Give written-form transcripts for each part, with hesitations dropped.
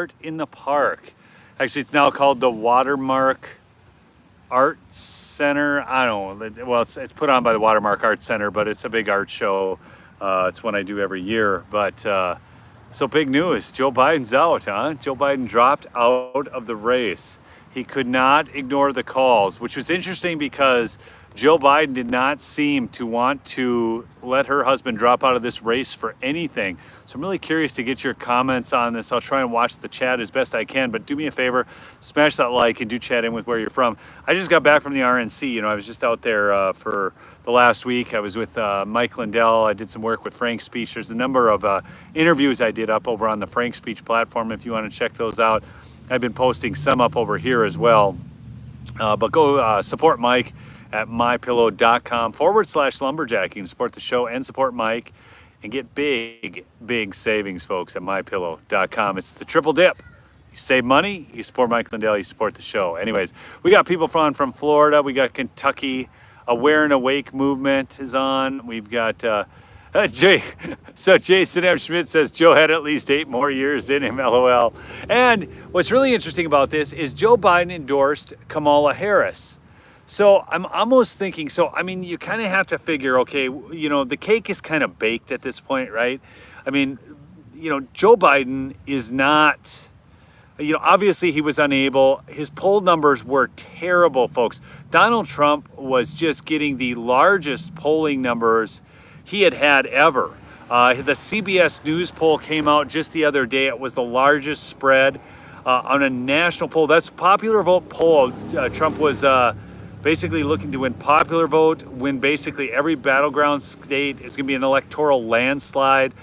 Art in the Park. Actually, it's now called the Watermark Art Center. I don't know. Well, it's put on by the Watermark Art Center, but it's a big art show. It's one I do every year. But so big news. Joe Biden's out, huh? Joe Biden dropped out of the race. He could not ignore the calls, which was interesting because Joe Biden did not seem to want to let her husband drop out of this race for anything. So I'm really curious to get your comments on this. I'll try and watch the chat as best I can, but do me a favor, smash that like and do chat in with where you're from. I just got back from the RNC. You know, I was just out there for the last week. I was with Mike Lindell. I did some work with Frank Speech. There's a number of interviews I did up over on the Frank Speech platform if you want to check those out. I've been posting some up over here as well. But go support Mike at mypillow.com/lumberjack. You can support the show and support Mike and get big savings, folks, at mypillow.com. It's the triple dip. You save money, you support Mike Lindell, you support the show. Anyways, we got people from Florida, we got Kentucky. Aware and Awake movement is on. We've got so Jason M. Schmidt says Joe had at least 8 more years in him, LOL. And what's really interesting about this is Joe Biden endorsed Kamala Harris. So I'm almost thinking, I mean, you kind of have to figure, okay, you know, the cake is kind of baked at this point, right? I mean, you know, Joe Biden is not, you know, obviously he was unable. His poll numbers were terrible, folks. Donald Trump was just getting the largest polling numbers he had ever. The CBS News poll came out just the other day. It was the largest spread on a national poll. That's popular vote poll. Trump was basically looking to win popular vote, win basically every battleground state. It's going to be an electoral landslide.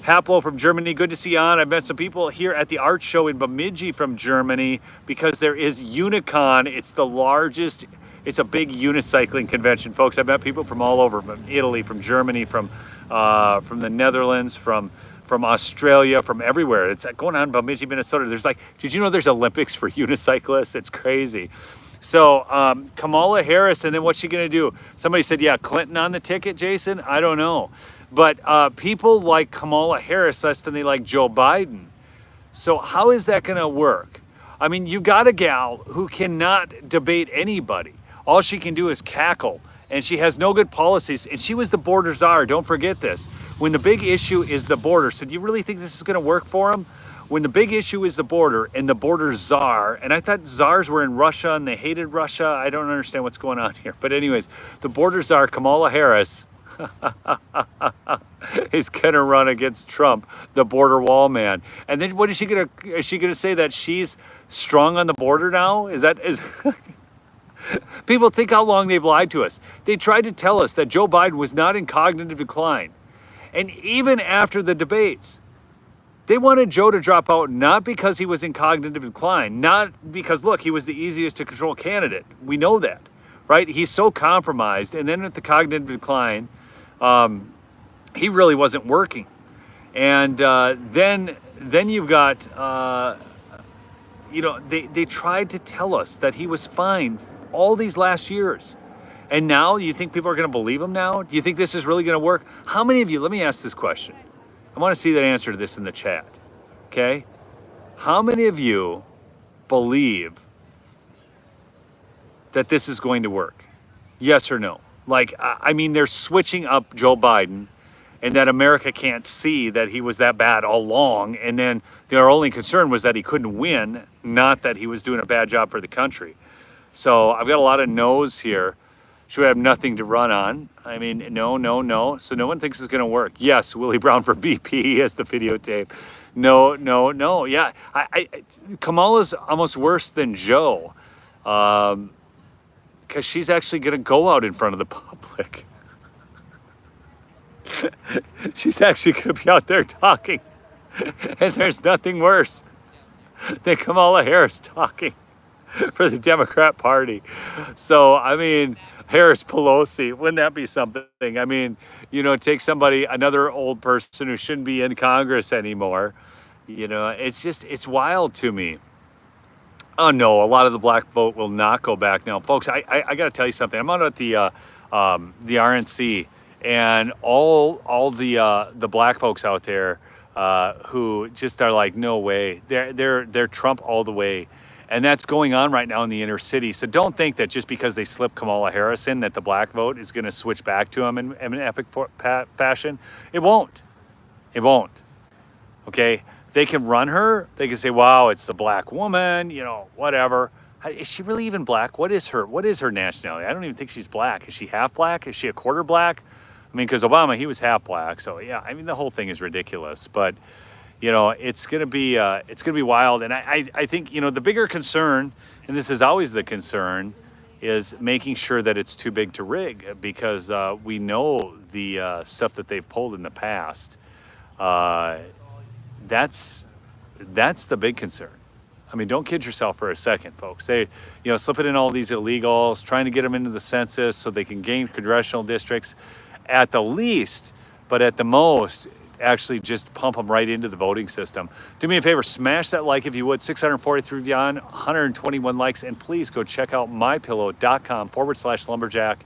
Haplo from Germany, good to see you on. I've met some people here at the art show in Bemidji from Germany because there is Unicon. It's the largest, it's a big unicycling convention, folks. I've met people from all over, from Italy, from Germany, from the Netherlands, from Australia, from everywhere. It's going on in Bemidji, Minnesota. There's like, did you know there's Olympics for unicyclists? It's crazy. So Kamala Harris, and then what's she going to do? Somebody said, yeah, Clinton on the ticket, Jason? I don't know. But people like Kamala Harris less than they like Joe Biden. So how is that going to work? I mean, you got a gal who cannot debate anybody. All she can do is cackle, and she has no good policies, and she was the border czar. Don't forget this. When the big issue is the border, so do you really think this is going to work for him? When the big issue is the border and the border czar, and I thought czars were in Russia and they hated Russia. I don't understand what's going on here. But anyways, the border czar, Kamala Harris, is going to run against Trump, the border wall man. And then what is she going to say that she's strong on the border now? Is people think how long they've lied to us. They tried to tell us that Joe Biden was not in cognitive decline. And even after the debates, they wanted Joe to drop out not because he was in cognitive decline, not because, look, he was the easiest to control candidate. We know that, right? He's so compromised. And then at the cognitive decline, he really wasn't working. And then you've got, you know, they tried to tell us that he was fine all these last years. And now you think people are going to believe him now? Do you think this is really going to work? How many of you, let me ask this question. I want to see that answer to this in the chat, okay? How many of you believe that this is going to work? Yes or no? Like, I mean, they're switching up Joe Biden, and that America can't see that he was that bad all along, and then their only concern was that he couldn't win, not that he was doing a bad job for the country. So I've got a lot of no's here. Should we have nothing to run on? I mean, no. So no one thinks it's going to work. Yes, Willie Brown for BP has the videotape. No. Yeah, Kamala's almost worse than Joe because she's actually going to go out in front of the public. She's actually going to be out there talking. And there's nothing worse than Kamala Harris talking for the Democrat Party. So, I mean, Harris Pelosi, wouldn't that be something? I mean, you know, take somebody, another old person who shouldn't be in Congress anymore. You know, it's just, it's wild to me. Oh no, a lot of the black vote will not go back now. Folks, I got to tell you something. I'm out at the RNC, and all the black folks out there who just are like, no way. They're Trump all the way. And that's going on right now in the inner city. So don't think that just because they slip Kamala Harris in, that the black vote is going to switch back to him in an epic fashion. It won't. It won't. Okay? They can run her. They can say, wow, it's the black woman, whatever. Is she really even black? What is her nationality? I don't even think she's black. Is she half black? Is she a quarter black? I mean, because Obama, he was half black. So, yeah, I mean, the whole thing is ridiculous. But it's gonna be wild, and I think the bigger concern, and this is always the concern, is making sure that it's too big to rig, because we know the stuff that they've pulled in the past. That's the big concern. I mean, don't kid yourself for a second, folks. They, slipping in all these illegals, trying to get them into the census so they can gain congressional districts, at the least, but at the most, actually just pump them right into the voting system. Do me a favor, smash that like if you would. 643 beyond, 121 likes, and please go check out mypillow.com/lumberjack.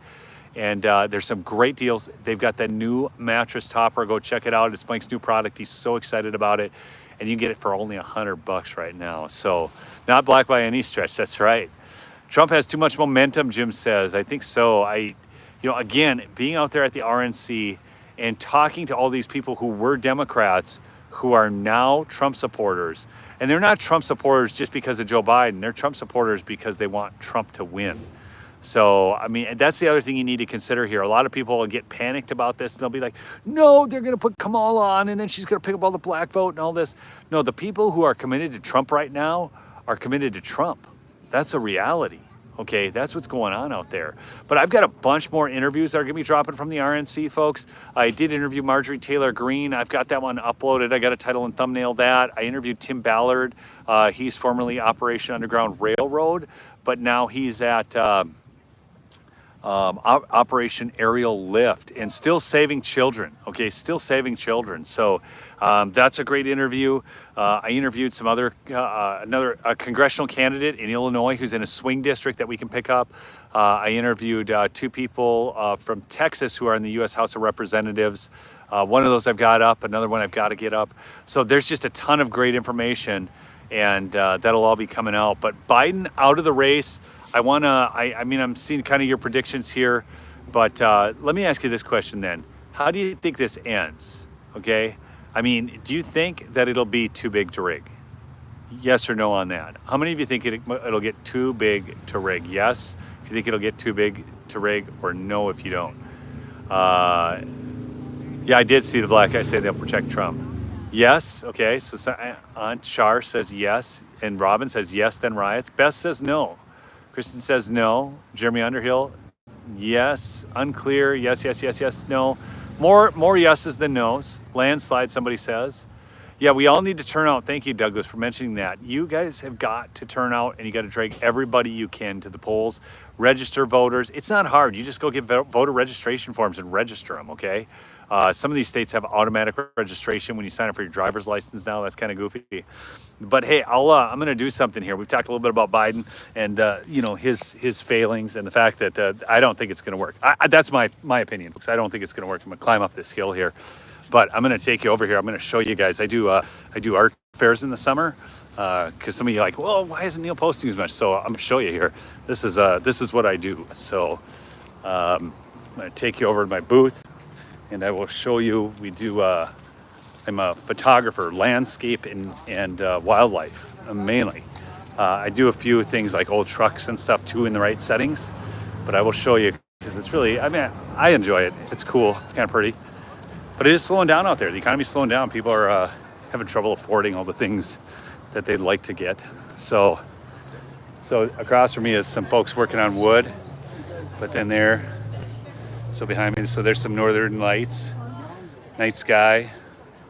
And there's some great deals. They've got that new mattress topper. Go check it out. It's Mike's new product. He's so excited about it, and you can get it for only $100 right now. So not black by any stretch. That's right. Trump has too much momentum, Jim says. I think so. Again, being out there at the RNC and talking to all these people who were Democrats who are now Trump supporters. And they're not Trump supporters just because of Joe Biden. They're Trump supporters because they want Trump to win. So, I mean, that's the other thing you need to consider here. A lot of people will get panicked about this, and they'll be like, no, they're going to put Kamala on, and then she's going to pick up all the black vote and all this. No, the people who are committed to Trump right now are committed to Trump. That's a reality. Okay, that's what's going on out there. But I've got a bunch more interviews that are going to be dropping from the RNC, folks. I did interview Marjorie Taylor Greene. I've got that one uploaded. I got a title and thumbnail that. I interviewed Tim Ballard. He's formerly Operation Underground Railroad, but now he's at Operation Aerial Lift, and still saving children. Okay, still saving children. So that's a great interview. I interviewed some another congressional candidate in Illinois who's in a swing district that we can pick up. I interviewed two people from Texas who are in the U.S. House of Representatives. One of those I've got up, another one I've got to get up. So there's just a ton of great information, and that'll all be coming out. But Biden out of the race. I'm seeing kind of your predictions here, but let me ask you this question then. How do you think this ends? Okay. I mean, do you think that it'll be too big to rig? Yes or no on that? How many of you think it'll get too big to rig? Yes, if you think it'll get too big to rig, or no if you don't. Yeah, I did see the black guy say they'll protect Trump. Yes, okay, so Aunt Char says yes, and Robin says yes, then riots. Beth says no. Kristen says no. Jeremy Underhill, yes. Unclear, yes, no. More yeses than nos. Landslide, somebody says. Yeah, we all need to turn out. Thank you, Douglas, for mentioning that. You guys have got to turn out, and you got to drag everybody you can to the polls. Register voters. It's not hard. You just go get voter registration forms and register them, okay? Some of these states have automatic registration when you sign up for your driver's license now. That's kind of goofy. But hey, I'm going to do something here. We've talked a little bit about Biden and his failings and the fact that I don't think it's going to work. That's my opinion, folks. I don't think it's going to work. I'm going to climb up this hill here, but I'm going to take you over here. I'm going to show you guys. I do art fairs in the summer because some of you are like, well, why isn't Neil posting as much? So I'm going to show you here. This is what I do. So I'm going to take you over to my booth. And I will show you, I'm a photographer, landscape and wildlife, mainly. I do a few things like old trucks and stuff too in the right settings, but I will show you because it's really, I enjoy it. It's cool, it's kind of pretty. But it is slowing down out there. The economy's slowing down. People are having trouble affording all the things that they'd like to get. So across from me is some folks working on wood, but then so behind me, so there's some northern lights, night sky.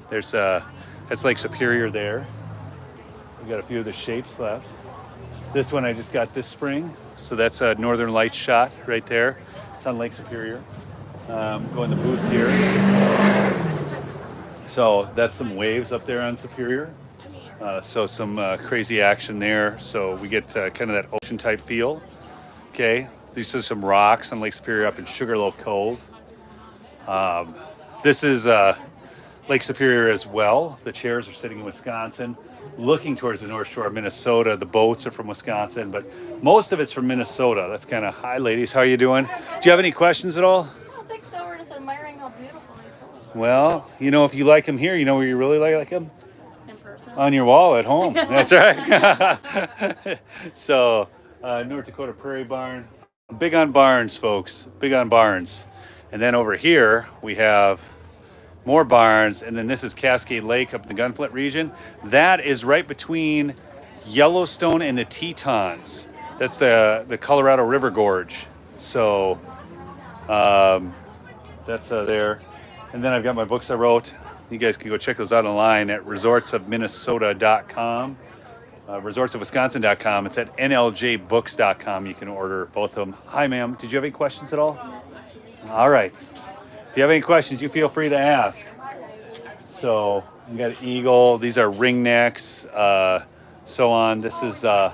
There's that's Lake Superior there. We got a few of the shapes left. This one I just got this spring, so that's a northern lights shot right there. It's on Lake Superior. Go in the booth here. So that's some waves up there on Superior. So some crazy action there. So we get kind of that ocean type feel. Okay. These are some rocks on Lake Superior up in Sugarloaf Cove. This is Lake Superior as well. The chairs are sitting in Wisconsin, looking towards the North Shore of Minnesota. The boats are from Wisconsin, but most of it's from Minnesota. That's kind of, hi ladies, how you doing? Do you have any questions at all? I don't think so. We're just admiring how beautiful these are Well, you know, if you like them here, you know where you really like them? in person. On your wall at home. That's right. So, North Dakota Prairie Barn. Big on barns, folks. Big on barns. And then over here, we have more barns, and then this is Cascade Lake up in the Gunflint region. That is right between Yellowstone and the Tetons. That's the Colorado River Gorge. So that's there. And then I've got my books I wrote. You guys can go check those out online at resortsofminnesota.com, resortsofwisconsin.com. It's at nljbooks.com. You can order both of them. Hi, ma'am. Did you have any questions at all? All right. If you have any questions, you feel free to ask. So we got eagle. These are ringnecks, so on. This is, you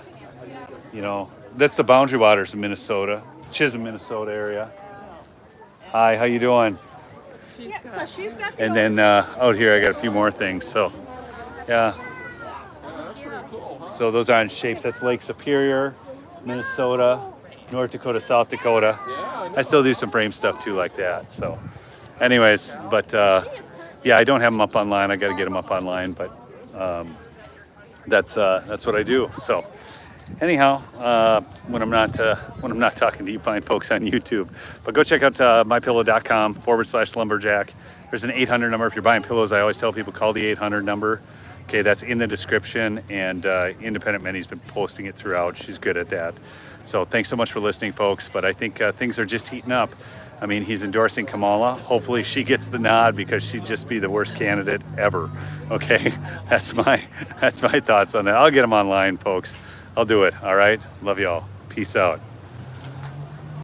know, that's the boundary waters of Minnesota, Chisholm, Minnesota area. Hi, how you doing? So she's got. And then out here, I got a few more things. So, yeah. So those aren't shapes. That's Lake Superior, Minnesota, North Dakota, South Dakota. I still do some frame stuff too, like that. So. Anyways, but yeah, I don't have them up online. I got to get them up online, but that's what I do. So, anyhow, when I'm not talking to you fine folks on YouTube, but go check out mypillow.com/lumberjack. There's an 800 number if you're buying pillows. I always tell people call the 800 number. Okay, that's in the description, and Independent Minnie's been posting it throughout. She's good at that. So thanks so much for listening, folks. But I think things are just heating up. I mean, he's endorsing Kamala. Hopefully she gets the nod because she'd just be the worst candidate ever. Okay, that's my thoughts on that. I'll get them online, folks. I'll do it. All right. Love y'all. Peace out.